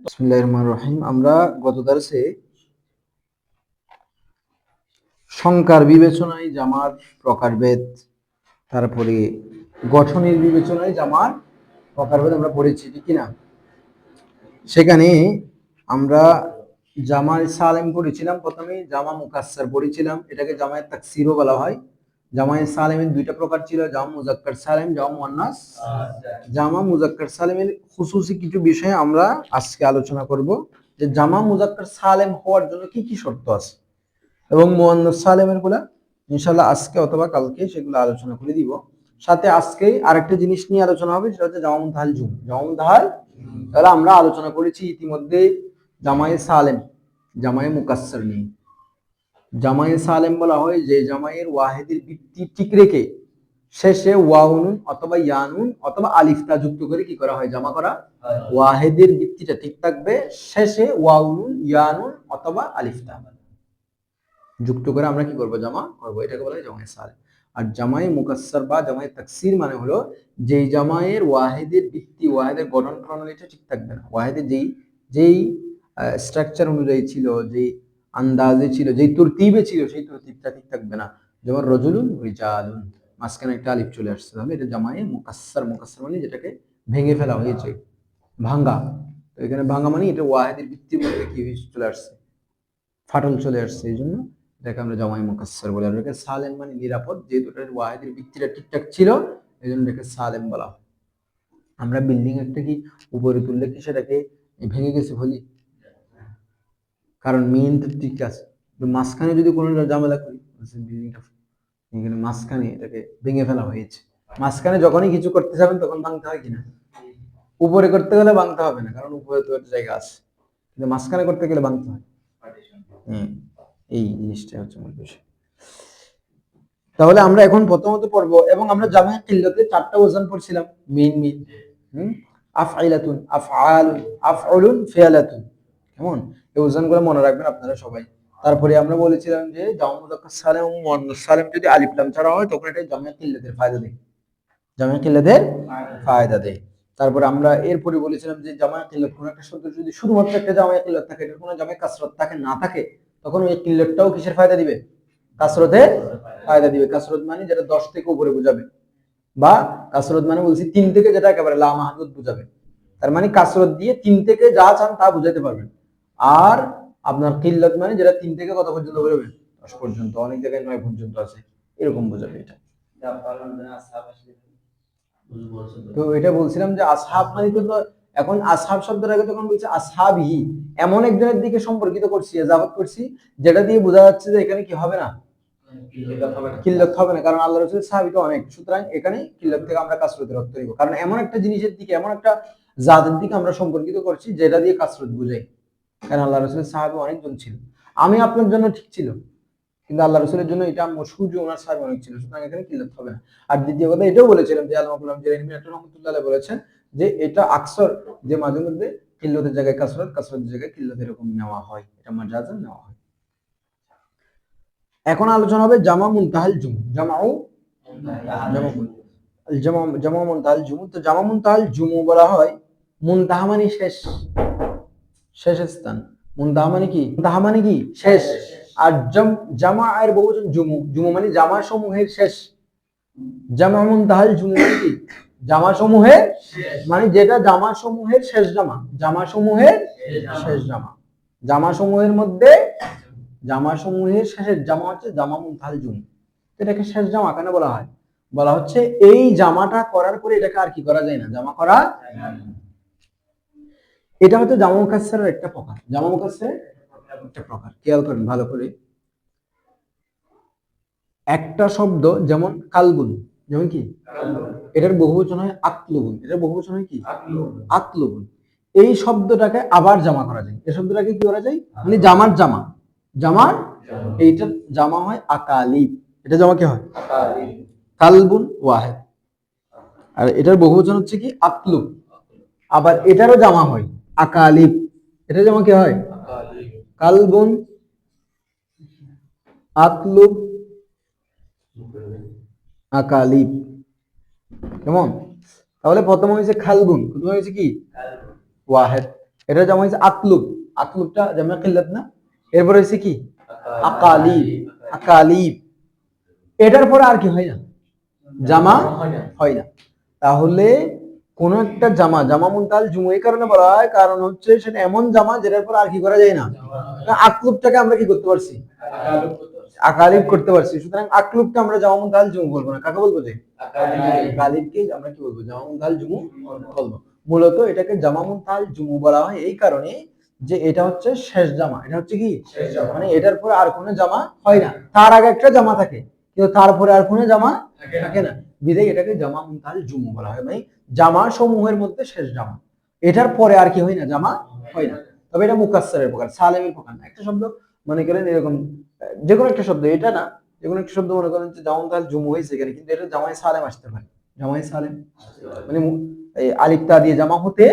বিসমিল্লাহির রহমানির রহিম। আমরা গত দর্শে সংখ্যার বিবেচনায় জামার প্রকারভেদ, তারপরে গঠনের বিবেচনায় জামার প্রকারভেদ আমরা পড়েছি, ঠিক কিনা? সেখানে আমরা জামায় সালেম পড়েছিলাম, প্রথমে জামা মুকাসসার পড়েছিলাম, এটাকে জামায়ে তাকসিরও বলা হয়। জামায়ে সালেমের দুইটা প্রকার ছিল, জামা মুজাক্কার সালেম, জামা মুয়ান্নাস। জামা মুজাক্কার সালেমের খুসুসি কিছু বিষয়ে আমরা আজকে আলোচনা করব, যে জামা মুজাক্কার সালেম হওয়ার জন্য কি কি শর্ত আছে, এবং মুয়ান্নাস সালেমের গুলা ইনশাআল্লাহ আজকে অথবা কালকে সেগুলো আলোচনা করে দিব। সাথে আজকে আরেকটা জিনিস নিয়ে আলোচনা হবে, সেটা হচ্ছে জামা মুনতাহাল জুম। জামা মুনতাহাল, তাহলে আমরা আলোচনা করেছি ইতিমধ্যে জামায়ে সালেম, জামায়ে মুকাসসার নিয়ে। জামায়ে সালেম বলা হয় যে জামায়ের ওয়াহিদের ভিত্তি ঠিক রেখে শেষে ওয়াউন অথবা ইয়ানুন অথবা আলিফ তা যুক্ত করে কি করা হয়, জামা করা। ওয়াহিদের ভিত্তিটা ঠিক থাকবে, শেষে ওয়াউন ইয়ানুন অথবা আলিফ তা যুক্ত করে আমরা কি করব, জামা করব। এটাকে বলা হয় জামায়ে সালেম। আর জামায়ে মুকাসসার বা জামায়ে তাকসির মানে হলো যেই জামায়ের ওয়াহিদের ভিত্তি, ওয়াহিদের গঠন প্রণালীটা ঠিক থাকবে না, ওয়াহিদের যেই যেই স্ট্রাকচার অনুযায়ী ছিল, যেই আন্দাজে ছিল, যেই তরতিবে ছিল, সেই তরতিবটা ঠিক থাকবে না। যেমন রজুলুন রিজালুন, মাঝখানে একটা আলিফ চলে আসছে, তাহলে এটা জামায়ে মুকাসসার। মুকাসসার মানে যেটাকে ভেঙে ফেলা হয়েছে, ভাঙ্গা। তো এখানে ভাঙ্গা মানে এটা ওয়াহিদের ভিত্তির মধ্যে কি চলে আসছে, ফাটল চলে আসছে, এই জন্য এটাকে আমরা জামায়ে মুকাসসার বলি। আর এটাকে সালেম মানে নিরাপদ, যেহেতু এটার ওয়াহিদের ভিত্তিটা ঠিকঠাক ছিল, এই জন্য এটাকে সালেম বলা হয়। আমরা বিল্ডিং একটা কি উপরে তুললে কি সেটাকে ভেঙে গেছে বলি? কারণ মেইন তো ঠিক আছে, মাঝখানে যদি কোনো ঝামেলা করি, বিল্ডিংটা এখানে মাঝখানে এটাকে ভেঙে ফেলা হয়েছে, মাঝখানে যখনই কিছু করতে যাবেন তখন ভাঙতে হয় কিনা? উপরে করতে গেলে ভাঙতে হবে না, কারণ উপরে তো একটা জায়গা আছে, কিন্তু মাঝখানে করতে গেলে ভাঙতে হয়। এই জিনিসটা হচ্ছে মূল বিষয়। তাহলে আমরা এখন প্রথমত পড়বো, এবং আমরা জামা কিল্লাতে চারটা ওজন পড়ছিলাম, মেইন আফআইলাতুন, আফআলুন, আফউলুন, ফিআলাতুন। কেমন? এই ওজনগুলো মনে রাখবেন আপনারা সবাই। তারপরে আমরা বলেছিলাম যে জামা মুযাক্কার সালেম এবং মুয়ান্নাস সালেম যদি আলিফ লাম ছাড়া হয় তখন এটা জামা কিল্লাতের ফায়দা দেয়, জামা কিল্লাতের ফায়দা দেয়। তারপরে আমরা এরপরে বলেছিলাম যে জামা কিল্লাত, কোন একটা শব্দ যদি শুধুমাত্র একটা জামা কিল্লাত থাকে, এটার কোনো জামা কাসরাত থাকে না থাকে, তখন ওই কিল্লাতটাও কিসের ফায়দা দিবে? কাসরতের ফায়দা দিবে। কাসরত মানে যেটা 10 থেকে উপরে বোঝাবে, বা কাসরত মানে বলছি 3 থেকে, যেটা একেবারে লা মাহদুদ বোঝাবে। তার মানে কাসরত দিয়ে 3 থেকে যা চান তা বুঝাইতে পারবেন। আর আপনার কিল্লাত মানে যেটা 3 থেকে কত পর্যন্ত বেরোবে, 10 পর্যন্ত, অনেক জায়গায় 9 পর্যন্ত আছে, এরকম বোঝাবে এটা। তো এটা বলছিলাম যে আসহাব মানে তো, এখন আসহাব শব্দের আগে তখন বলছে আসহাবি, এমন একজনের দিকে সম্পর্কিত করছি, এজাফত করছি, যেটা দিয়ে বোঝা যাচ্ছে যে এখানে কি হবে না, কিল্লত হবে না, কারণ আল্লাহ রাসূলের সাহাবী তো অনেক, সুতরাং এখানে কিল্লত থেকে আমরা কাসরতের অর্থ নিব, কারণ এমন একটা জিনিসের দিকে, এমন একটা জাতের দিকে আমরা সম্পর্কিত করছি যেটা দিয়ে কাসরত বোঝাই। কারণ আল্লাহ রাসূলের সাহাবী অনেকজন ছিল, আমি আপনার জন্য ঠিক ছিল, কিন্তু আল্লাহ রাসূলের জন্য এটা মশহুর যে ওনার সাহাবী অনেক ছিল, সুতরাং এখানে কিল্লত হবে না। আর দ্বিতীয় কথা এটাও বলেছিলাম যে আল্লামা গোলাম জিলানী রাহমাতুল্লাহ আলাইহি বলেছেন যে এটা আকসর, যে মাঝে মধ্যে কিল্লতের জায়গায় কাসরত, কাসরতের জায়গায় কিল্লত এরকম নেওয়া হয়, এটা মাজাজান নেওয়া হয়। এখন আলোচনা হবে জামা মুনতাহাল জুম, জামা মুনতাহাল জুম। তো জামা মুনতাহাল জুম বলা হয়, মুনতাহা মানে শেষ, শেষ স্থান। মুনতাহা মানে কি? মুনতাহা মানে কি? শেষ। আর জামা এর বহুবচন জুমু, জুমু মানে জামা সমূহের শেষ। জামা মুনতাহাল জুম মানে কি? জামা সমূহের মানে যেটা জামা সমূহের শেষ জামা, জামা সমূহের শেষ জামা, জামা সমূহের মধ্যে, জামা সমূহের শেষের জামা হচ্ছে জামা মুনতাহাল জুম। এটাকে শেষ জামা কেন বলা হয়? বলা হচ্ছে এই জামাটা করার পরে এটাকে আর কি করা যায় না, জামা করা। এটা হচ্ছে জামা মুকাসসারের একটা প্রকার, জামা মুকাসসারের একটা প্রকার। খেয়াল করেন ভালো করে, একটা শব্দ যেমন কালবুন, যেমন কি এটার বহুবচন হয় আকলুবুন, এটার বহুবচন হয় কি আকলুবুন। এই শব্দটাকে আবার জামা করা যায়, এই শব্দটাকে কি করা যায়, মানে জামার জামা, জামার এইটা জামা হয় আকালিব, এটা জামা কি হয় কালবুন ওয়াহিদ। আর এটার বহুবচন হচ্ছে কি আকলুব, আবার এটারও জামা হয় আকালিব, এটা জামা কি হয় কালবুন, আকলুব, আকালিব। কেমন? তাহলে প্রথম হয়েছে খালবুন, প্রথম হয়েছে কি ওয়াহিদ, এটা জামা হয়েছে আতলুব, আতলুবটা জামা কিল্লাত না, এরপরে হয়েছে কি আকালিব, আকালিব। এটার পরে আর কি হয় না, জামা হয় না। তাহলে কোন একটা জামা জামা মুনতাহাল জুমু এই কারণে বলা হয়, কারণ হচ্ছে সেটা এমন জামা যেটার পর আর কি করা যায় না। আকলুবটাকে আমরা কি করতে পারছি, আকালিব করতে পারছি। সুতরাং আকলুবকে আমরা জামা মুনতাহাল জুমু বলবো না, কাকে বলবো, যে আকালিবকে আমরা কি বলবো, জামা মুনতাহাল জুমু বলবো। মূলত এটাকে জামা মুনতাহাল জুমু বলা হয় এই কারণে যে এটা হচ্ছে শেষ জামা, এটা হচ্ছে কি মানে এটার পরে আর কোনো জামা হয় না। তার আগে একটা জামা থাকে কিন্তু তারপরে আর কোনো জামা থাকে না, বিধায় এটাকে জামা মুনতাহাল জুমু বলা হয়, মানে জামা সমূহের মধ্যে শেষ জামা, এটার পরে আর কি হয় না, জামা হয় না। তবে এটা মুকাসসারের প্রকার, সালেমের প্রকার না। একটা শব্দ মনে করেন এরকম, যে কোনো একটা শব্দ, এটা না, যে কোনো একটা শব্দ মনে করেন যে জামা মুনতাহাল জুমু হয়েছে এখানে, কিন্তু এটা জামায়ে সালেম আসতে পারে, জামায়ে সালেম মানে এই আলিফ তা দিয়ে জামা হতে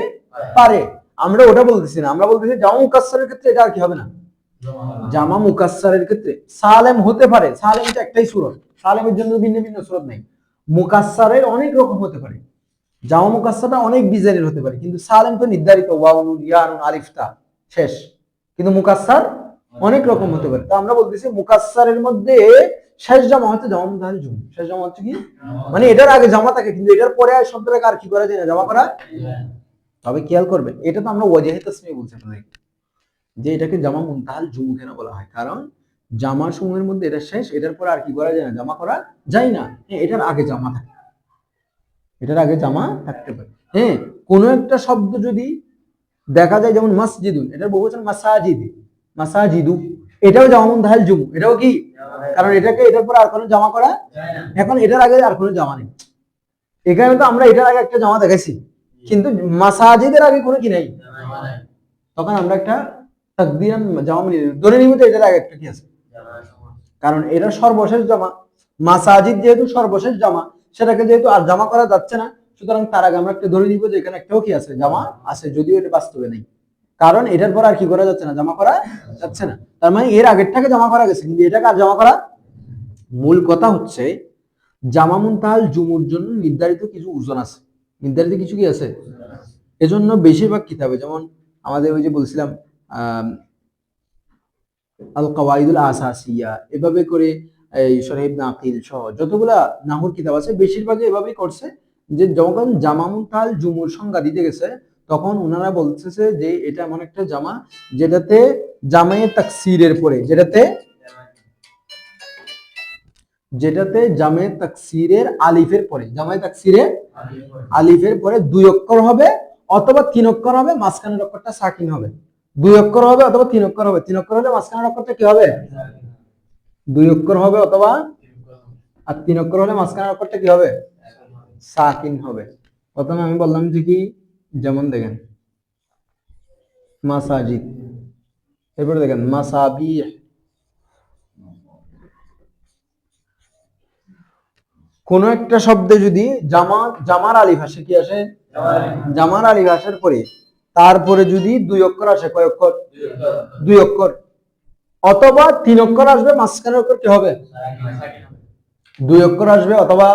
পারে। আমরা ওটা বলতেছি না, আমরা বলতেছি জামা মুকাসসারের ক্ষেত্রে এটা আর কি হবে না, জামা মুকাসসারের ক্ষেত্রে সালেম হতে পারে। সালেম এটা একটাই সূরত, সালেমের জন্য ভিন্ন ভিন্ন সূরত নাই। মুকাসসারের অনেক রকম হতে পারে, জামা মুকাসসারটা অনেক ডিজাইনের হতে পারে, কিন্তু সালেম তো নির্ধারিত, ওয়াও নুন ইয়া নুন আলিফ তা শেষ। কিন্তু মুকাসসার অনেক রকম হতে পারে। তো আমরা বলতেছি মুকাসসারের মধ্যে শেষ জামা হচ্ছে জামা মুনতাহাল জুমু। শেষ জামা হচ্ছে কি মানে এটার আগে জামা থাকে কিন্তু এটার পরে আর শব্দটাকে আর কি করা যায় না, জামা করা। তবে খেয়াল করবেন, এটা তো আমরা ওয়াজহে তাসমিয়া বলছি আপনাদেরকে, যে এটাকে জামা মুনতাহাল জুমু কেন বলা হয়, কারণ জামা সমূহের মধ্যে এটা শেষ, এটার পরে আর কি করা যায় না, জামা করা যায় না। এটার আগে জামা থাকে, এটার আগে জামা থাকতে পারে। হ্যাঁ, কোন একটা শব্দ যদি দেখা যায়, যেমন মসজিদুন, এটার বহুবচন মাসাজিদ, মাসাজিদু, এটাও জামা মুনতাহাল জুমু, এটাও কি, কারণ এটাকে এটার পর আর কোনো জামা করা যায় না। এখন এটার আগে আর কোনো জামা নেই, এখানে তো আমরা এটার আগে একটা জামা দেখাইছি, কিন্তু মাসাজিদের আগে কোনো কি নাই, তখন আমরা একটা তাকদিরান জামা ধরে নিব যে এটার আগে একটা কি আছে, কারণ এটা সর্বশেষ জামা। মাসাজিদ যেহেতু সর্বশেষ জামা, সেটাকে যেহেতু আর জামা করা যাচ্ছে না, সুতরাং তার আগে আমরা একটা ধরে নিব যে এখানে একটাও কি আছে, জামা আছে, যদিও এটা বাস্তবে নেই, কারণ এটার পর আর কি করা যাচ্ছে না, জামা করা যাচ্ছে না। তার মানে এর আগেরটাকে জামা করা গেছে, কিন্তু এটাকে আর জামা করা। মূল কথা হচ্ছে জামা মুনতাহাল জুমুর জন্য নির্ধারিত কিছু ওজন আছে, নির্ধারিত কিছু কি আছে। এজন্য বেশিরভাগ কিতাবে, যেমন আমাদের ওই যে বলছিলাম আল কাওয়াইদুল আসাসিয়া, এভাবে করে এই শরহ ইবনে আকিল সহ যতগুলা নাহর কিতাব আছে বেশিরভাগই এভাবেই করছে, যে যখন জামা মুনতাহাল জুমুর সংজ্ঞা দিতে গেছে তখন ওনারা বলতেছে যে এটা এমন একটা জামা যেটাতে জামায়ে তাকসিরের পরে, যেটাতে জামায়ে তাকসিরের আলিফের পরে, জামায়ে তাকসিরের আলিফের পরে 2 অক্ষর হবে অথবা 3 অক্ষর হবে, মাঝখানের অক্ষরটা সাকিন হবে। 2 অক্ষর হবে অথবা 3 অক্ষর হবে, 3 অক্ষর হলে মাঝখানের অক্ষরটা কি হবে, 2 অক্ষর হবে অথবা, আর 3 অক্ষর হলে মাঝখানের অক্ষরটা কি হবে, সাকিন হবে। প্রথমে আমি বললাম যে কি, যেমন দেখেন মাসাজিদ, এরপরে দেখেন মাসাবিহ, কোন একটা শব্দে যদি জামার আলিফ আসে, কি আসে, জামার আলিফ আসার পরে তারপরে যদি 2 অক্ষর আসে, কয় অক্ষর, 2 অক্ষর, অথবা 3 অক্ষর আসবে, মাঝখানের অক্ষর কি হবে, 2 অক্ষর আসবে অথবা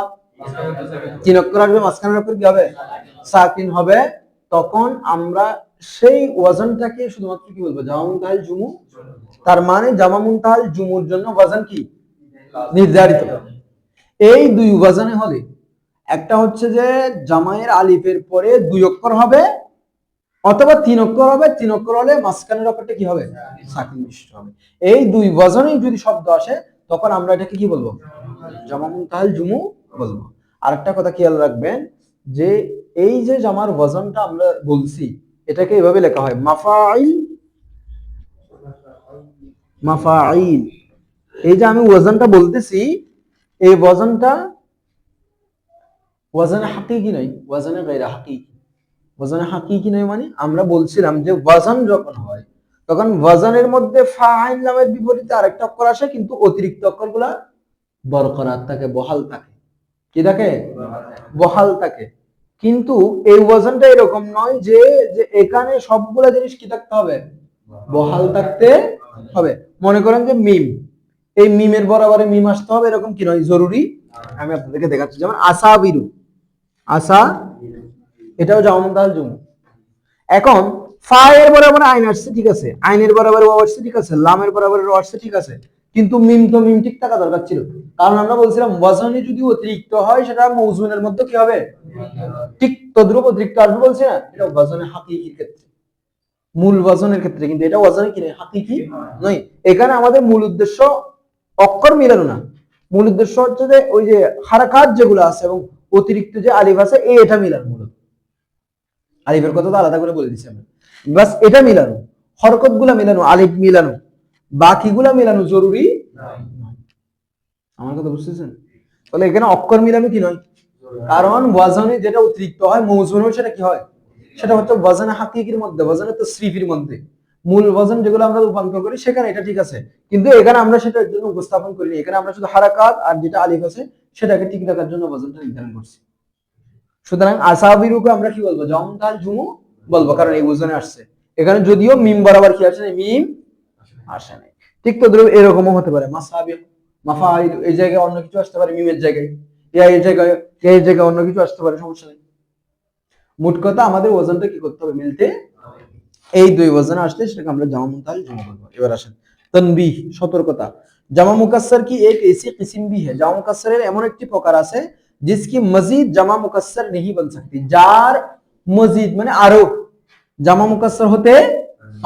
3 অক্ষর আসবে, মাঝখানের অক্ষর কি হবে, সাকিন হবে, তখন আমরা সেই ওয়াজনটাকে শুধুমাত্র কি বলবো, জামা মুনতাহাল জুমু। তার মানে জামা মুনতাহাল জুমুর জন্য ওয়াজন কি নির্ধারিত। এই 2 ওয়াজনে হলে, একটা হচ্ছে যে জামায়ের আলিফের পরে 2 অক্ষর হবে অথবা 3 অক্ষর হবে, 3 অক্ষর হলে মাঝখানের অক্ষরটা কি হবে, সাকিন বিশিষ্ট হবে। এই 2 ওয়াজনেই যদি শব্দ আসে তখন আমরা এটাকে কি বলবো, জামা মুনতাহাল জুমু বলবো। আরেকটা কথা খেয়াল রাখবেন, যে এই যে জামার ওয়াজনটা আমরা বলছি, এটাকে এভাবে লেখা হয় মাফাইল, মাফাইল। এই যে আমি ওয়াজনটা বলতেছি, এই ওয়াজনটা ওয়াজনে হাকিকি নয়, ওয়াজনে গায়রে হাকিকি। ওয়াজনে হাকিকি নয় মানে আমরা বলছিলাম যে ওয়াজন যখন হয় তখন ওয়াজনের মধ্যে ফাইল নামের বিপরীতে আরেকটা অক্ষর আসে, কিন্তু অতিরিক্ত অক্ষরগুলা বরকরার থাকে, বহাল থাকে। কি থাকে, বহাল থাকে। কিন্তু এই ওয়াজনটা এরকম নয় যে এখানে সবগুলা জিনিস কি থাকতে হবে, বহাল থাকতে হবে। মনে করেন যে মিম, এই মিমের বরাবরে মিম আসতে হবে, এরকম কি নয়, জরুরি। আমি আপনাদেরকে দেখাচ্ছি, যেমন আসাবিরু, আসা, এটাও জামা মুনতাহাল জুমু। এখন ফা এর বরাবর আইন আসছে ঠিক আছে, আইনের বরাবর ওয়াও আসছে ঠিক আছে, লামের বরাবর র আসছে ঠিক আছে, কিন্তু মিম তো মিম ঠিক থাকা দরকার ছিল, কারণ আমরা বলছিলাম ওয়াজনে যদি অতিরিক্ত হয় সেটা মৌজুনের মধ্যে কি হবে, ঠিক তদ্রুপ অতিরিক্ত আসবে বলছে না, এটা ওয়াজনে হাকিকির ক্ষেত্রে, মূল ওয়াজনের ক্ষেত্রে, কিন্তু এটা ওয়াজনে কি নয়, হাকিকি নয়। এখানে আমাদের মূল উদ্দেশ্য অক্ষর মিলানো না, মূল উদ্দেশ্য হচ্ছে যে ওই যে হারাকাত যেগুলো আছে এবং অতিরিক্ত যে আলিফ আছে এটা মিলানো, মূলত আলিফের কথা তো আলাদা করে বলে দিচ্ছি আমরা, বাস এটা মিলানো, হরকত গুলা মিলানো, আলিফ মিলানো, বাকিগুলা মিলানো জরুরি আমার কথা বুঝতেছেন? তাহলে এখানে অক্ষর মিলানো কি নয়, কারণ ওয়াজনে যেটা অতিরিক্ত হয় মৌজুনে সেটা কি হয়, সেটা হচ্ছে ওয়াজনে হাকিকির মধ্যে, ওয়াজনে তাসরিফির মধ্যে, মূল ওয়াজন যেগুলো আমরা রূপান্তর করি সেখানে এটা ঠিক আছে, কিন্তু এখানে আমরা সেটা এর জন্য উপস্থাপন করিনি, এখানে আমরা শুধু হারাকাত আর যেটা আলিফ আছে সেটাকে ঠিক রাখার জন্য ওয়াজনটা নির্ধারণ করছি। সুতরাং আসাবিরুকে আমরা কি বলবো, জমতাল জুমু বলবো, কারণ এই ওজনে আসছে, এখানে যদিও মিম বরাবর কি আসে না, মিম আসে না। ঠিক তো এরকমও হতে পারে মাসাবি মাফাইল, এই জায়গায় অন্য কিছু আসতে পারে, মিমের জায়গায় এই জায়গায় অন্য কিছু আসতে পারে, সমস্যা নেই। মোট কথা আমাদের ওজনটা কি করতে হবে, মিলতে, এই দুই ওজনে আসলে সেটাকে আমরা জামা মুনতাল জুমু বলবো। এবার আসেন তনবিহ, সতর্কতা। জামা মুকাসসার কি এক ऐसी किस्म भी है, জামা মুকাসসারের এমন একটি প্রকার আছে जिसकी मजीद জামা মুকাসসার नहीं बन सकती, যার মজিদ মানে আরো জামা মুকাসসার হতে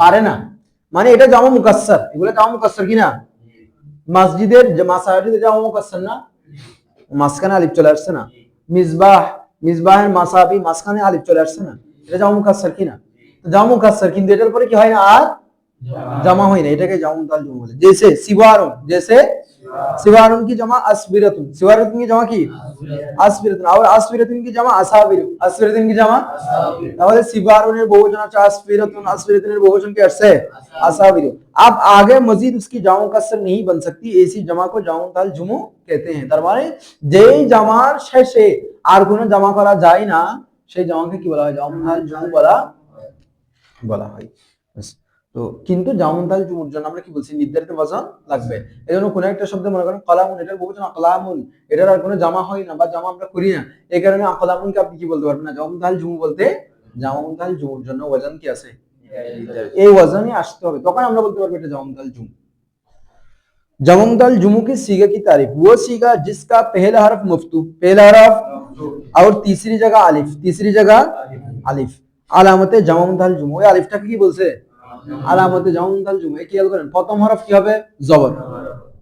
পারে না, মানে এটা জামা মুকাসসার, এগুলো জামা মুকাসসার কি না, মসজিদের মাসাজিদের জামা মুকাসসার না, মাঝখানে আলিফ চলে আসছে না, মিসবাহ মিসবাহের মাসাবি মাঝখানে আলিফ চলে আসছে না, এটা জামা মুকাসসার কি না, তো জামা মুকাসসার, কিন্তু এটার পরে কি হয় না আর जमा हुई ना, এটাকে জামা মুতাল জুমু বলে। जैसे सिवारुन, जैसे सिवारुन की जमा अस्बिरतुन, सिवारुन की जमा की अस्बिरतुन, और अस्बिरतुन की जमा असाबिरु, अस्बिरतुन की जमा, তাহলে सिवारुনের বহুবচন আছে अस्बिरतुन, अस्बिरतुনের বহুবচন কি আসছে असाबिरु। अब आगे मजीद उसकी जामा मुकस्सर नहीं बन सकती, ऐसी जमा को जामा मुताल जुमु कहते हैं, তার মানে যেই জামার শেষে আর কোনো জামা করা যায় না সেই জামাকে কি বলা হয়, জামা মুতাল জুমু বলা হয়। তো কিন্তু জামুনতাল জুমুর জন্য আমরা কি বলছি, নির্ধারিত ওয়াজন লাগবে। এজন্য কোন একটা শব্দ মনে করেন কলামুন, এটার বহুবচন আকলামুন, এটার আর কোনো জামা হয় না বা জামা আমরা করি না, এই কারণে আকলামুনকে আপনি কি বলতে পারবেন না, জামুনতাল জুমু বলতে, জামুনতাল জুমুর জন্য ওয়াজন কি আছে, এই ওয়াজনই আসতে হবে, তখন আমরা বলতে পারবো এটা জামুনতাল জুমু। জামুনতাল জুমু की सीगा की तारीफ, वो सीगा जिसका पहला हरफ मफ्तू, पहला हरफ और तीसरी जगह अलिफ, तीसरी जगह अलिफ, আলামতে জামুনতাল জুমু, ওই আলিফটাকে কি বলছে, আলামতে জামুনতাল জুমু। এই খেয়াল করেন প্রথম হরফ কি হবে, জবর,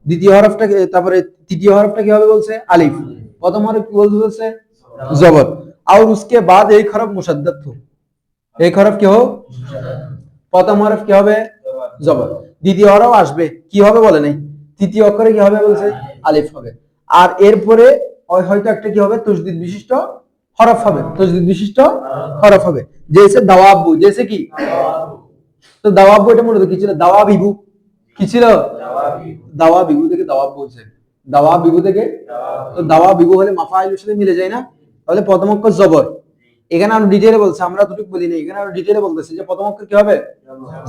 দ্বিতীয় হরফটা, তারপরে তৃতীয় হরফটা কি হবে বলছে, আলিফ, প্রথম হরফ কি বলছে জবর, और उसके बाद एक हरफ मुशद्दद हो, एक हरफ কি हो, প্রথম হরফ কি হবে জবর, দ্বিতীয় হরফ আসবে কি হবে বলে নাই, তৃতীয় অক্ষরে কি হবে বলছে আলিফ হবে, আর এরপরে হয়তো একটা কি হবে তাসদীদ বিশিষ্ট হরফ হবে, তাসদীদ বিশিষ্ট হরফ হবে, जैसे দাওয়াবু, जैसे কি, তো দাওয়াবু এটা মূলত কি ছিল, দাওয়াবিবু কি ছিল, দাওয়াবিবু থেকে দাওয়াব বলছে, দাওয়াবিবু থেকে, তো দাওয়াবিবু হলে মাফাইলের সাথে মিলে যায় না, তাহলে প্রথম অক্ষর জবর, এখানে আরো ডিটেইলে বলছে, আমরা এতটুকু বলি না, এখানে আরো ডিটেইলে বলতেছে যে প্রথম অক্ষর কি হবে,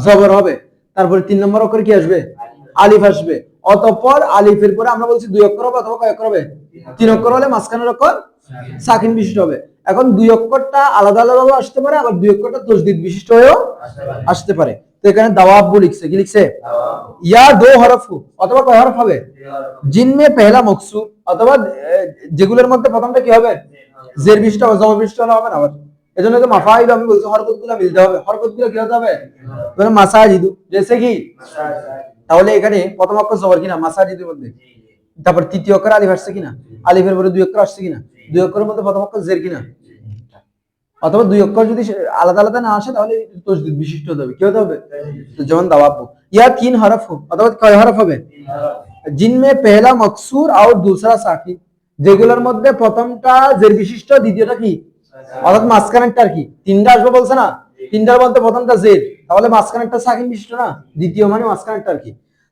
জবর হবে, তারপরে তিন নম্বর অক্ষর কি আসবে, আলিফ আসবে, অতঃপর আলিফের পরে আমরা বলছি দুই অক্ষর হবে অথবা কয় অক্ষর হবে, তিন অক্ষর হলে মাঝখানের অক্ষর সাকিন বিশিষ্ট হবে। এখন দুই অক্ষরটা আলাদা আলাদা ভাবে আসতে পারে, আবার দুই অক্ষরটা তাসদীদ বিশিষ্ট হয়েও আসতে পারে। তো এখানে দাওয়াবু লিখছে, কি লিখছে, ইয়া দো হরফ অথবা কয় হরফ হবে, জিনমে পহেলা মকসুর, অথবা যেগুলোর মধ্যে প্রথমটা কি হবে, জের বিশিষ্ট হবে, জবর বিশিষ্ট হবে না, আবার এজন্য তো মাফাইল আমি বলছি হরকতগুলো মিলতে হবে, হরকতগুলো কি হতে হবে, মানে মাসাজিদু, जैसे কি, তাহলে এখানে প্রথম অক্ষর জবর কিনা মাসাজিদের মধ্যে, তারপর তৃতীয় অক্ষর আলিফ আসছে কিনা, আলিফের পরে দুই অক্ষর আসছে কিনা, দুই অক্ষরের মধ্যে প্রথম অক্ষর জের কিনা, অথবা দুই অক্ষর যদি আলাদা আলাদা না আসে তাহলে তাসদীদ বিশিষ্ট হতে হবে, কি হতে হবে, যেমন দাওয়াবু, ইয়া তিন হরফ हो অথবা কয় হরফ হবে, जिनमें पहला मकसूर और दूसरा साकिन, যেগুলোর মধ্যে প্রথমটা জের বিশিষ্ট দ্বিতীয়টা কি, অর্থাৎ মাঝখানেরটা কি, তিনটা আসবে বলছে না, তিনটার মধ্যে প্রথমটা জের, তাহলে মাঝখানেরটা সাকিন বিশিষ্ট না, দ্বিতীয় মানে মাঝখানেরটা কি,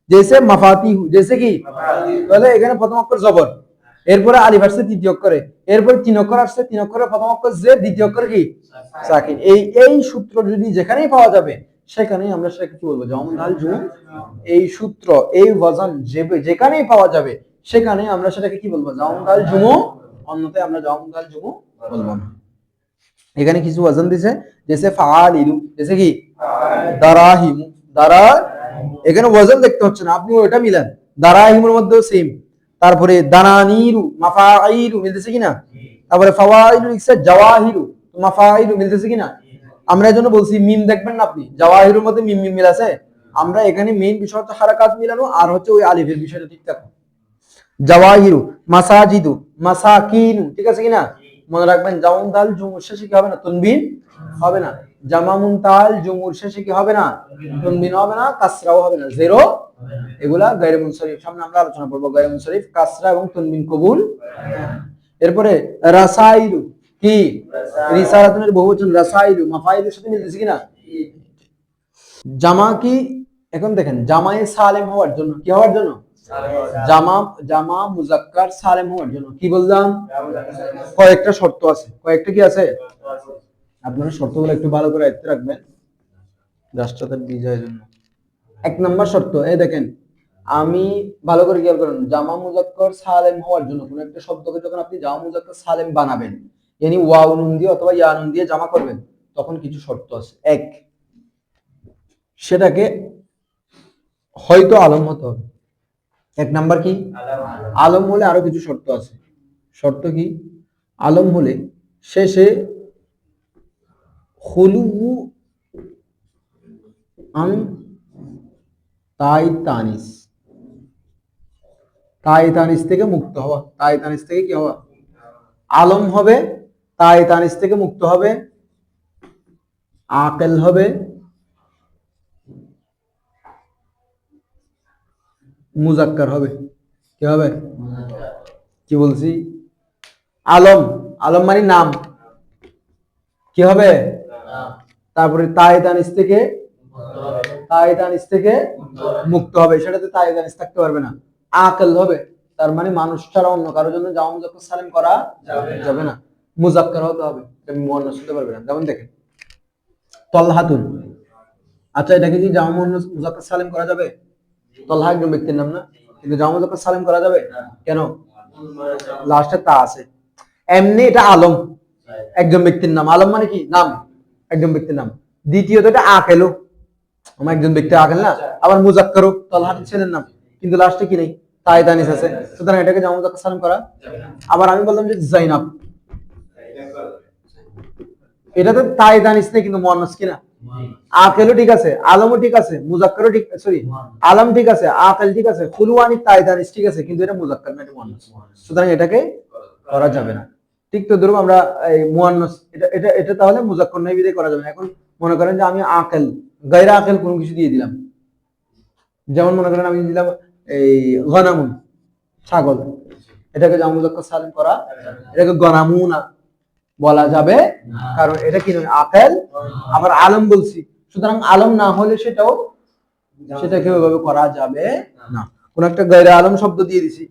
जैसे मफातिहु, जैसे কি, তাহলে এখানে প্রথম অক্ষর জবর, এরপরে আলিফ আসছে তৃতীয় অক্ষরে, এরপরে তিন অক্ষর আসছে, তিন অক্ষরের প্রথম অক্ষর জের, দ্বিতীয় অক্ষর কি সাকিন, এই সূত্র যদি যেখানেই পাওয়া যাবে সেখানেই আমরা সেটাকে কি বলবো, জামুনতাল জুমু। এই সূত্র এই ওয়াজন যেখানেই পাওয়া যাবে সেখানে আমরা সেটাকে কি বলবো, জামুনতাল জুমু, অন্যথায় আমরা জামুনতাল জুমু বলবো না। এখানে কিছু ওয়াজন দিয়েছে, जैसे ফাআলিলু, जैसे কি দারাহিম, দারা, এখানে ওয়াজন দেখতে হচ্ছে না, আপনি ওটা মিলান, দারাহিমের মধ্যেও সেম। তারপরে দানানিরু, মাফাইলু মিলতেছে কিনা? তারপরে ফাওয়াইলু লিখছে জাওয়াহিরু, মাফাইলু মিলতেছে কিনা? আমরা এজন্য বলছি মিম দেখবেন না আপনি, জাওয়াহিরুর মধ্যে মিম মিম মিল আছে। আমরা এখানে মেইন বিষয় হচ্ছে হারাকাত মিলানো, আর হচ্ছে ওই আলিফের বিষয়টা ঠিক থাকবে। জাওয়াহিরু, মাসাজিদু, মাসাকিনু, ঠিক আছে কিনা? মনে রাখবেন জাউন দাল জুমুর শেষে কি হবে না? তানবিন হবে না। জামামুন তাল জুমুর শেষে কি হবে না? তানবিন হবে না, কাসরাও হবে না, জিরো। এগুলা গায়রে মুনসারিফ, সামনে আমরা আলোচনা করব। গায়রে মুনসারিফ কাসরা এবং তানবিন কবুল। এরপরে রাসাইলু কি? রিসালাতুনের বহুবচন রাসাইলু, মাফাইলের সাথে মিলতেছে কিনা? জামা কি? এখন দেখেন জামায়ে সালেম হওয়ার জন্য কি হওয়ার জন্য? জামা, জামা মুজাক্কার সালেম হওয়ার জন্য কি বললাম? কয়েকটা শর্ত আছে। কয়েকটা কি আছে? আপনারা শর্তগুলো একটু ভালো করে আয়ত্তে রাখবেন রাষ্ট্রতার বিজয়ের জন্য। এক নম্বর শর্ত, এই দেখেন, আমি ভালো করে খেয়াল করেন, জামা মুজাক্কার সালেম হওয়ার জন্য কোন একটা শব্দকে যখন আপনি জামা মুজাক্কার সালেম বানাবেন, yani ওয়াও নুন দিয়ে অথবা ইয়া নুন দিয়ে জামা করবেন, তখন কিছু শর্ত আছে। এক, সেটাকে হয়তো আলম হতে হবে। এক নাম্বার কি? আলম হলে আরো কিছু শর্ত আছে। শর্ত কি? আলম হলে শেষে খুলু আন তাই তানিস, তাই তানিস থেকে মুক্ত হওয়া। তাই তানিস থেকে কি হওয়া? আলম হবে, তাই তানিস থেকে মুক্ত হবে, আকেল হবে, মুজাক্কার হবে। কি হবে? কি বলছি? আলম, আলম মানে নাম, কি হবে? তারপরে তাই তানিস থেকে, তাই তানিস থেকে মুক্ত হবে, সেটাতে তাই তানিস থাকতে পারবে না। আকেল হবে, তার মানে মানুষ ছাড়া অন্য কারোর জন্য জামা মুজাক্কার সালেম করা যাবে না। মুজাক্কার হতে হবে, এটা মুয়ান্নাস হতে পারবে না। যেমন দেখেন তলহাতুন, আচ্ছা এটাকে কি জামা মুজাক্কার সালেম করা যাবে? তলহা একজন ব্যক্তির নাম না, কিন্তু জামা মুজাক্কার সালেম করা যাবে কেন? লাস্টে তা আছে। এমনি এটা আলম, একজন ব্যক্তির নাম। আলম মানে কি? নাম, একজন ব্যক্তির নাম। দ্বিতীয়ত এটা আকেলও, আমার একজন ব্যক্তি আকেল না। আবার মুজাক্কারও, তলহাত ছেলের নাম, কিন্তু লাস্টে কি নেই? তাই তানিস আছে, সুতরাং এটাকে জামা মুজাক্কার সালেম করা। আবার আমি বললাম যে জাইনাব, এটাতে তাই তানিস নেই, কিন্তু মুয়ান্নাস কিনা? আকেলও ঠিক আছে, আলমও ঠিক আছে, মুজাক্কারও ঠিক, সরি আলম ঠিক আছে, আকেল ঠিক আছে, খুলওয়ানি তাই তানিস ঠিক আছে, কিন্তু এটা মুজাক্কার না, এটা মুয়ান্নাস। সুতরাং এটাকে করা যাবে না। ঠিক তো ধরুন আমরা এই মুয়ান্নাস, এটা এটা এটা তাহলে মুজাক্কার নয় বিধায় করা যাবে না। এখন মনে করেন যে আমি আকেল, গায়রা আকেল কোনো কিছু দিয়ে দিলাম, যেমন মনে করেন আমি দিলাম এই গনামুন, ছাগল, এটাকে জামা মুজাক্কার সালেম করা, এটাকে গনামুনা বলা যাবে, কারণ এটা কি নয়? আকেল। আবার আলম বলছি, সুতরাং আলম না হলে সেটাও, সেটাকে ওইভাবে করা যাবে না। কোন একটা গায়রা আলম শব্দ দিয়ে দিছি,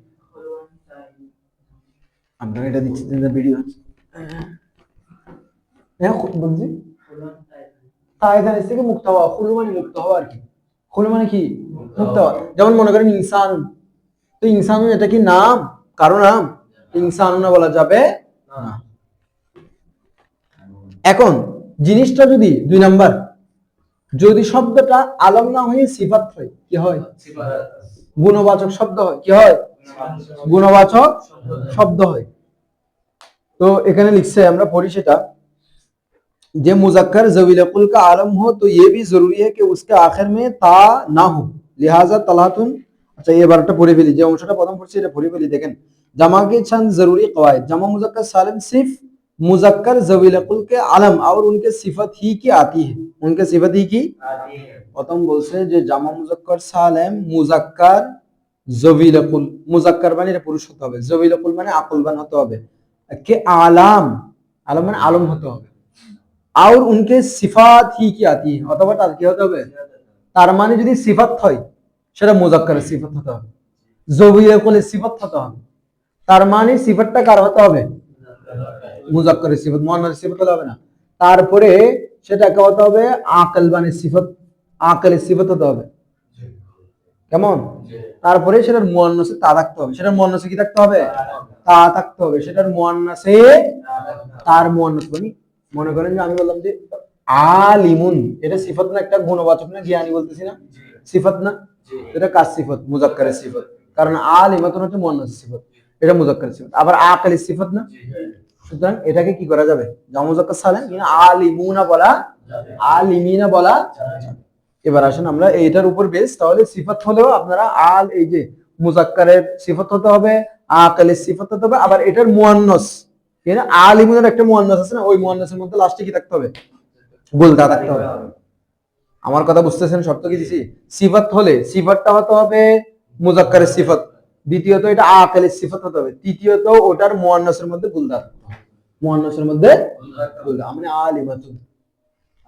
আপনারা এটা দিচ্ছি ভিডিও, হ্যাঁ বলছি তাই তানিস থেকে মুক্ত হওয়া, খুলু মানে মুক্ত হওয়া আর কি। খুলু মানে কি? মুক্ত হওয়া। যেমন মনে করেন ইনসান, তো ইনসান এটা কি নাম? কারো নাম? ইনসান না বলা যাবে না। এখন জিনিসটা যদি দুই নাম্বার, যদি শব্দটা আলম না হয়ে সিফাত হয়, কি হয়? গুণবাচক শব্দ হয়, কি হয়? গুণবাচক শব্দ হয়। তো এখানে লিখছে, আমরা পড়ি সেটা, যে मुज़क्कर ज़वील कुल का आलम हो तो ये भी जरूरी है कि उसके आखिर में ता ना हो, लिहाजा तलातुन। अच्छा ये बारটা পড়ে ফেলি, যে অংশটা প্রথম পড়ছি এটা পড়ে ফেলি। দেখেন जमा के चंद जरूरी कवायद, जमा मुज़क्कर सालिम सिर्फ मुज़क्कर ज़वील कुल के आलम और उनके सिफत ही की आती है, उनके सिफत ही की आती है। প্রথম বলছে যে জামা মুজাক্কার সালেম মুজাক্কার ज़वील कुल, মুজাক্কার মানে এটা পুরুষ হতে হবে, ज़वील कुल মানে আকলবান হতে হবে, কে আলাম, আলম মানে আলম হতে হবে, और उनके सिफात ही की आती है, অথবা তার কি হতে হবে? তার মানে যদি সিফাত হয় সেটা মুজাক্কারের সিফাত হতে হবে, জবিরা কোলে সিফাত হতে হবে, তার মানে সিফাতটা কার হতে হবে? মুজাক্কারের সিফাত, মুয়ান্নাসের সিফাত হলে হবে না। তারপরে সেটা কি হতে হবে? আকল মানে সিফাত, আকলের সিফাত হতে হবে, কেমন? তারপরে সেটার মুয়ান্নাসে তা থাকতে হবে, সেটার মুয়ান্নাসে কি থাকতে হবে? তা থাকতে হবে, সেটার মুয়ান্নাসে তার মুয়ান্নাস মানে, মনে করেন যে আমি বললাম যে আলিমুন এটা সিফাত না, একটা গুণবাচক না, জ্ঞানী বলতেছি না, সিফাত না, এটা কাজ সিফাত, মুজাক্কারের সিফাত, কারণ আলিমাতুন হচ্ছে মুয়ান্নাস সিফাত, এটা মুজাক্কারের সিফাত। আবার আকালের সিফাত না, সুতরাং এটাকে কি করা যাবে, জামা মুজাক্কার সালেম কিনা আলিমুনা বলা, আলিমিনা বলা। এবার আসেন আমরা এইটার উপর বেস, তাহলে সিফাত হলেও আপনারা আল, এই যে মুজাক্কারের সিফাত হতে হবে, আকালের সিফাত হতে হবে, আবার এটার মুয়ান্নাস, আলিমুনের একটা মুয়ান্নাস আছে না, ওই মুয়ান্নাসের মধ্যে লাস্টে কি থাকতে হবে, গোলদা থাকতে হবে। আমার কথা বুঝতেছেন, শর্ত কি দিছি, সিফাত হলে সিফাতটা হতে হবে মুজাক্কারের সিফাত, দ্বিতীয়ত এটা আকালের সিফাত হতে হবে, তৃতীয়ত ওটার মুয়ান্নাসের মধ্যে গোলদা, মুয়ান্নাসের মধ্যে গোলদা, মানে আলিমাতুন।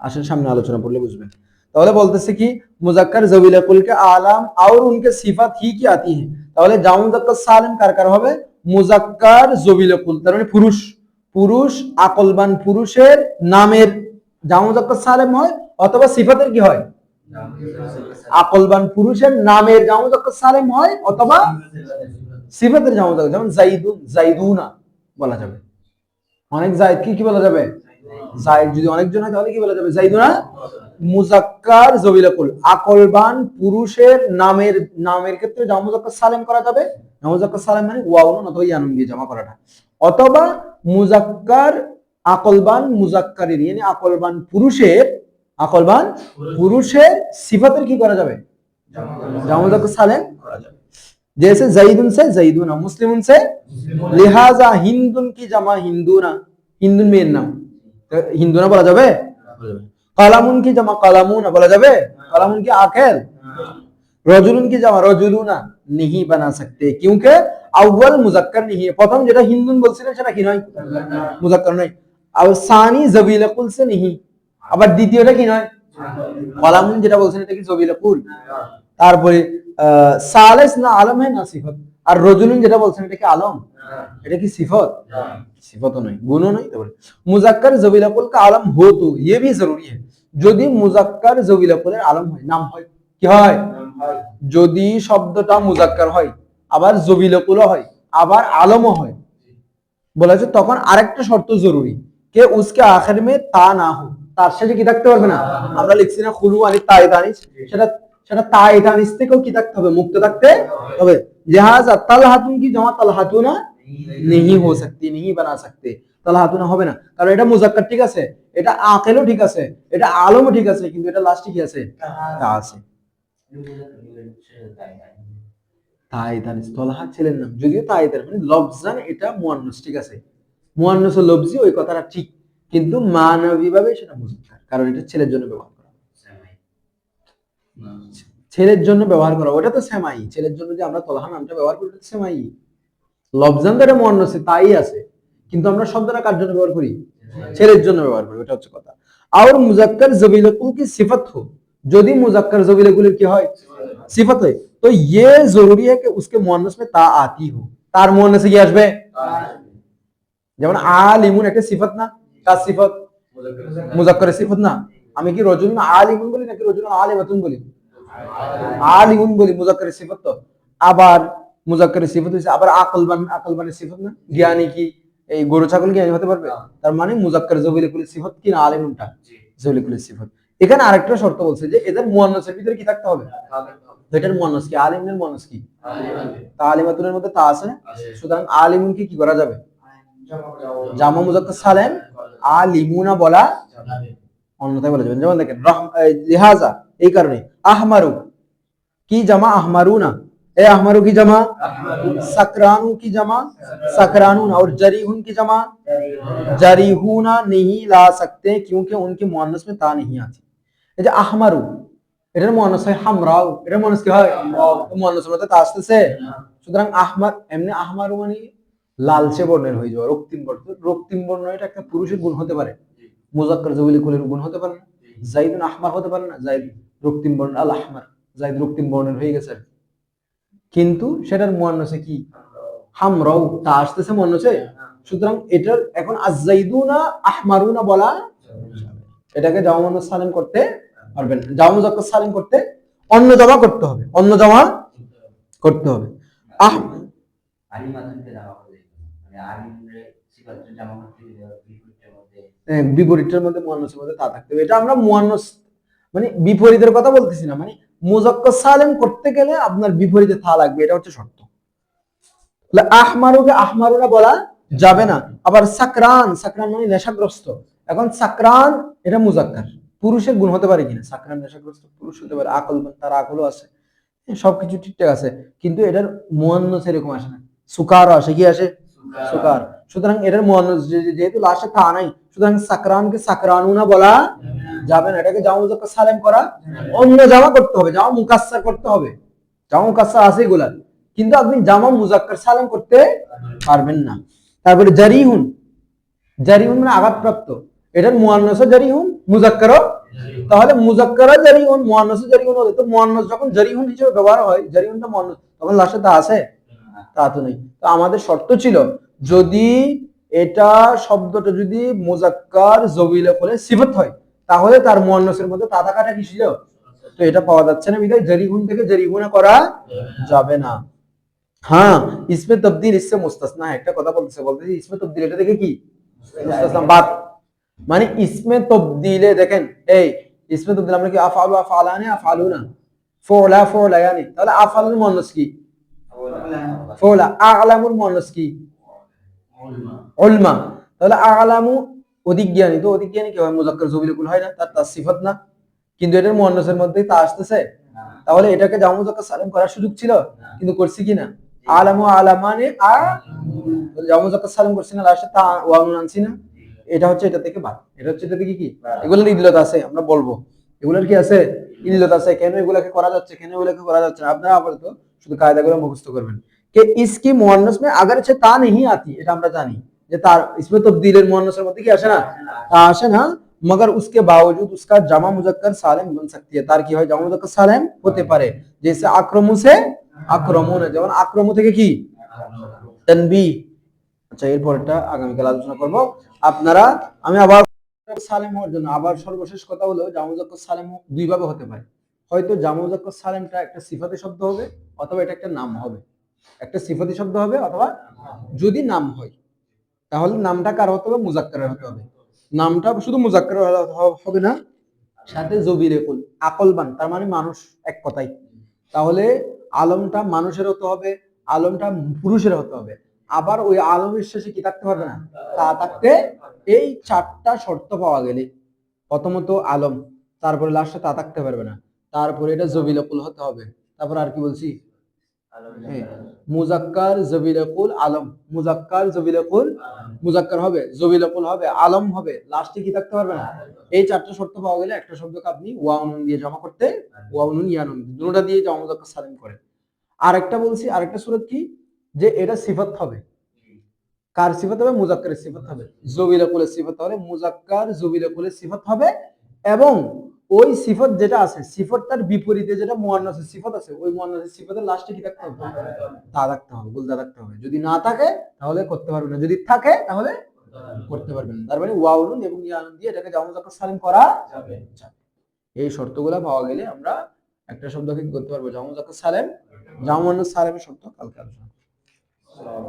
আসেন সামনে আলোচনা পড়লে বুঝবেন। তাহলে বলতেছে কি মুজাক্কার জবিলা কুল কে আলাম और उनके सिफात ही की आती है, তাহলে জামা মুজাক্কার সালিম কার কার হবে, মুজাক্কার জবিলা কুল, তার মানে পুরুষ, পুরুষ আকলবান পুরুষের নামের জামা মুজাক্কার সালিম হয়, অথবা সিফাতের কি হয়, আকলবান পুরুষের নামের জামা মুজাক্কার সালিম হয়, অথবা সিফাতের জামা মুজাক্কার, যেমন জাইদুন জাইদুনা বলা যাবে, অনেক জায়েদ কি বলা যাবে, জায়েদ, যদি অনেকজন হয় তাহলে কি বলা যাবে, জাইদুনা। মুজাক্কার জবিলাকুল আকলবান পুরুষের নামের, নামের ক্ষেত্রে জামা মুজাক্কার সালিম করা যাবে, জামা মুজাক্কার সালিম মানে ওয়াউন অথবা ইয়ানুন দিয়ে জমা করাটা, অথবা মুজাক্কার আকলবান মুজাক্কারের, মানে আকলবান পুরুষের, আকলবান পুরুষের সিফাতের কি করা যাবে, জামা মুজাক্কার সালিম করা যাবে। जैसे जैदुन से जैदुना, मुस्लिमुन से, लिहाजा हिंदुन की जमा हिंदूना, हिंदुन मेन नाम, हिंदूना बोला जाবে, कलामुन की जमा कलामुना बोला जाবে, कलामुन की आखिर, रजुलुन की जमा रजुलुना नहीं बना सकते, क्योंकि अव्वल मुजक्कर नहीं है, प्रथम যেটা হিন্দুন বলছিলেন সেটা কি নয়, মুজাক্কার নয়, আর সানি জবিলাকুল সে नहीं, আবার দ্বিতীয়টা কি নয়, কলামুন যেটা বলছেন এটা কি জবিলাকুল, তারপরে সালেস না আলম है ना सिफत, আর রজুলুন যেটা বলছেন এটা কি আলম, এটা কি সিফত, সিফতও নয়, গুণও নয়। তারপরে মুজাক্কার জবিলাকুল কা আলম हो तो ये भी जरूरी है, যদি মুজাক্কার জবিলাকুলের আলম হয়, নাম হয়, কি হয়, যদি শব্দটা মুজাক্কার হয়, আবার জবিলাকুলও হয়, আবার আলমও হয়, বলা হচ্ছে তখন আরেকটা শর্ত জরুরি, কে উসকে আখির মে তা না हो, তার শেষে কি থাকতে পারবে না, আমরা লিখছি না খুলু আলি তাইতানিস, সেটা সেটা তাইতানিস থেকেও কি থাকতে হবে, মুক্ত থাকতে হবে। লিহাজা তালহাতুন কি জমা তালহাতুনা नहीं हो सकती, नहीं बना सकते, তালহাতুনা হবে না, কারণ এটা মুজাক্কার ঠিক আছে, এটা আকিলও ঠিক আছে, এটা আলমও ঠিক আছে, কিন্তু এটা লাস্টে কি আছে, তা আছে, তাইতানিস তালহাত ছেলের নাম, যদিও তাইতান মানে লফজান এটা মুয়ান্নাস, ঠিক আছে, মুয়ান্নাস ও লফজি ওই কথাটা ঠিক, কিন্তু মানবিভাবে সেটা মুজাক্কার, কারণ এটা ছেলের জন্য ব্যবহার করা, ছেলের জন্য ব্যবহার করা, ওটা তো সেমাই, ছেলের জন্য যে আমরা তলহা নামটা ব্যবহার করি ওটা সেমাই, লফজান ধরে মুয়ান্নাসে তাই আছে, কিন্তু আমরা শব্দটা কার জন্য ব্যবহার করি, ছেলের জন্য ব্যবহার করি, ওটা হচ্ছে কথা। আর মুজাক্কার জবিলাকুল কি সিফাত हो, যদি মুজাক্কার জবিলাকুলের কি হয়, সিফাত হয়, तो ये जरूरी है कि उसके मुअन्नस में ता आती हो, তার মুয়ান্নাসে কি আসবে, যেমন আলিমুন একটা সিফাত না, কার সিফাত, মুজাক্কারের সিফাত না, আমি কি রজুলুন আলিমুন বলি নাকি রজুলুন আলিমাতুন বলি, আলিমুন বলি, মুজাক্কারের সিফাত তো, আবার মুজাক্কারের সিফাত হইছে, আবার আকলবান, আকলবানের সিফাত না, জ্ঞানী কি এই গরু ছাগল জ্ঞানী হতে পারবে, তার মানে মুজাক্কার জবিলাকুলের সিফাত কি না, আলিমুনটা জবিলাকুলের সিফাত। এখানে আরেকটা শর্ত বলছে যে এদের মুয়ান্নাসের ভিতরে কি থাকতে হবে, এটার মুয়ান্নাস কি, আলিমের মুয়ান্নাস কি, তালিমাতুনের মধ্যে তা আছে, সুতরাং আলিমুন কি করা যাবে, জামা মুজাক্কার সালেম আলিমুনা বলা, অন্যথায় বলা যাবে, যেমন দেখেন লিহাজা এই কারণে, আহমারু কি জামা আহমারুনা, ए अहमरू की जमा सकरानू की जमा सकरानून, और जरीहुन की जमा जरीहुना नहीं ला सकते, क्योंकि उनके मुअन्नस में ता नहीं आती। এই যে আহমারু এটার মুয়ান্নাস হয় হামরাউ, এটার মুয়ান্নাস কি হয়, মুয়ান্নাসের মধ্যে তা আসতেছে, সুতরাং আহমার, এমনি আহমারু মানে লালচে বর্ণের হয়ে যাওয়া, রক্তিম বর্ণ, রক্তিম বর্ণ এটা একটা পুরুষের গুণ হতে পারে, মুজাক্কার জবিলাকুলের গুণ হতে পারে না, জাইদুন আহমার হতে পারে না, জাইদ রক্তিম বর্ণ, আল আহমার জাইদ রক্তিম বর্ণের হয়ে গেছে, কিন্তু সেটার মুয়ান্নাসে কি হামরাউ, তা আসতেছে মুয়ান্নাসে, সুতরাং এটার এখন আযাইদুনা আহমারুনা বলা, এটাকে জামা মুয়ান্নাস সালিম করতে পারবেন, জামা মুজাক্কার সালিম করতে অন্য জমা করতে হবে, অন্য জমা করতে হবে। আলিমাতুনকে জামা করে, মানে আলিমরে সিফাতুল জামা করতে গেলে বিপরীতের মধ্যে বিপরীতের মধ্যে মুয়ান্নাসের মধ্যে তা থাকতে হবে। এটা আমরা মুয়ান্নাস মানে বিপরীতের কথা বলতেছি না, মানে মুজাক্কার সালেম করতে গেলে আপনার বিপরীতে থা লাগবে, এটা হচ্ছে শর্ত। তাহলে আহমারুকে আহমারুনা বলা যাবে না। আবার সাকরান, সাকরান মানে নেশাগ্রস্ত। এখন সাকরান এটা মুজাক্কার, পুরুষের গুণ হতে পারে কিনা? সাকরান নেশাগ্রস্ত পুরুষ হতে পারে, আকল তার আকলও আছে, সবকিছু ঠিকঠাক আছে, কিন্তু এটার মুয়ান্নাস এরকম আসে না, সুকারও আসে। কি আসে? সুকার। সুতরাং এটার মুয়ান্নাস যেহেতু লাস্টে তা নাই, সুতরাং সাকরানকে সাকরানুনা বলা যাবে না। এটাকে জামা মুজাক্কার সালেম করা, অন্য জামা করতে হবে, জামা মুকাসসার করতে হবে। জামা মুকাসসার আছে এগুলা, কিন্তু আপনি জামা মুজাক্কার সালেম করতে পারবেন না। তারপরে জারিহুন, জারিহুন মানে আঘাতপ্রাপ্ত, এটার মুয়ান্নাসও জারিহুন, মুজাক্কারও। তাহলে মুজাক্কারা জারিহুন, মুয়ান্নাসও জারিহুন হলে তো মুয়ান্নাস যখন জারিহুন হিসেবে ব্যবহার হয়, জারিহুনটা মুয়ান্নাস, তখন লাস্টে তা আছে? তা তো নেই। তো আমাদের শর্ত ছিল, যদি এটা শব্দটা যদি মুজাক্কার জবিলে করে সিফত হয়, তাহলে তার মুয়ান্নাসের মধ্যে তা থাকাটা কি ছিল? তো এটা পাওয়া যাচ্ছে না, বিধায় জারিহুন থেকে জারিহুনা করা যাবে না। হ্যাঁ, ইসমে তবদিল ইসমে মুস্তাসনা, একটা কথা বলতেছি ইসমে তবদিল এটা থেকে কি মুস্তাসনা বাদ, মানে ইসমে তবদিলে দেখেন, এই ইসমে তবদিল আমরা কি আফআলু আফআলানি আফআলুনা, ফুলা ফুলায়ানি, তাহলে আফআলুর মুয়ান্নাস কি? ফুলা। আ'লামুর মুয়ান্নাস কি? উলমা। তাহলে আ'লামু অধিক জ্ঞানী, তো অধিক জ্ঞানী কি হয়? মুজাক্কার জবিলে কুল হয় না, তার সিফাত না, কিন্তু এটার মুয়ান্নাসের মধ্যে তা আসতেছে, তাহলে এটাকে জামা মুজাক্কার সালেম করার সুযোগ ছিল, কিন্তু করছি কি না? আলামু আলামানে জামা মুজাক্কার সালেম করছি না, লাস্টে তা ওয়ানুন আনছি না, এটা হচ্ছে এটা থেকে বাদ। এটা হচ্ছে এটা থেকে কি? এগুলোর ইল্লত আছে, আমরা বলবো এগুলোর কি আছে? ইল্লত আছে। কেন এগুলাকে করা যাচ্ছে, কেন এগুলাকে করা যাচ্ছে না, আপনারা আপাতত শুধু কায়দাগুলো মুখস্থ করবেন। कि इसकी मुअन्नस में अगर से ता नहीं आती, এটা আমরা জানি যে তার इसमें तब्दीलेर मुअन्नसের মধ্যে কি আসে না? তা আসে না, मगर उसके बावजूद उसका जमा मुजक्कर सालिम बन सकती है, তার কি হয়? জামা মুজাক্কার সালিম হতে পারে। जैसे আক্রমু সে আক্রমুন, যেমন আক্রমু থেকে কি? তানবীহ। আচ্ছা, এরপরটা আগামীকাল আলোচনা করব। আপনারা আমি আবার সালেম হওয়ার জন্য আবার সর্বশেষ কথা হলো, জামা মুজাক্কার সালেম দুই ভাবে হতে পারে। হয়তো জামা মুজাক্কার সালেমটা একটা সিফাতি শব্দ হবে, অথবা এটা একটা নাম হবে। একটা সিফাতি শব্দ হবে, অথবা যদি নাম হয়, তাহলে নামটা কার হতে হবে? মুজাক্কারের হতে হবে। নামটা শুধু মুজাক্কারের হবে না, সাথে জবিরে কুল, আকলবান, তার মানে মানুষ এক কথাই। তাহলে আলমটা মানুষের হতে হবে, আলমটা পুরুষের হতে হবে, আবার ওই আলমের শেষে কি থাকতে পারবে না? তা থাকতে। এই চারটা শর্ত পাওয়া গেলে, প্রথমত আলম, তারপরে লাস্টে তা থাকতে পারবে না, তারপরে এটা জবিলে কুল হতে হবে, তারপর আর কি বলছি? মুজাক্কার জবিলে কুল আলম, মুজাক্কার জবিলে কুল মুজাক্কার হবে, জবিলে কুল হবে, আলম হবে, লাস্টে কি থাকতে পারবে না? এই চারটা শর্ত পাওয়া গেলে একটা শব্দকে আপনি ওয়াউনুন দিয়ে জমা করতে, ওয়াউনুন ইয়ানুন দুটোটা দিয়ে জমা মুজাক্কার সালিম করেন। আরেকটা বলছি, আরেকটা সূরত কি, যে এটা সিফাত হবে। কার সিফাত হবে? মুজাক্কারের সিফাত হবে। জবিলে কুলের সিফাত হবে, মুজাক্কার জবিলে কুলের সিফাত হবে, এবং ওই সিফাত যেটা আছে, সিফাতটার বিপরীতে যেটা মুয়ান্নাসের সিফাত আছে, ওই মুয়ান্নাসের সিফাতের লাস্টে কি থাকতে হবে? তা থাকতে হবে, গুলদা থাকতে হবে। যদি না থাকে তাহলে করতে পারবেন না, যদি থাকে তাহলে করতে পারবেন। তার মানে ওয়াউনুন এবং ইয়ানুন দিয়ে এটাকে জামা মুজাক্কার সালিম করা যাবে। এই শর্তগুলো পাওয়া গেলে আমরা একটা শব্দকে কি করতে পারবো? জামা মুজাক্কার সালিম, জামা মুয়ান্নাস সালিমের শর্ত কালকে আলোচনা করব।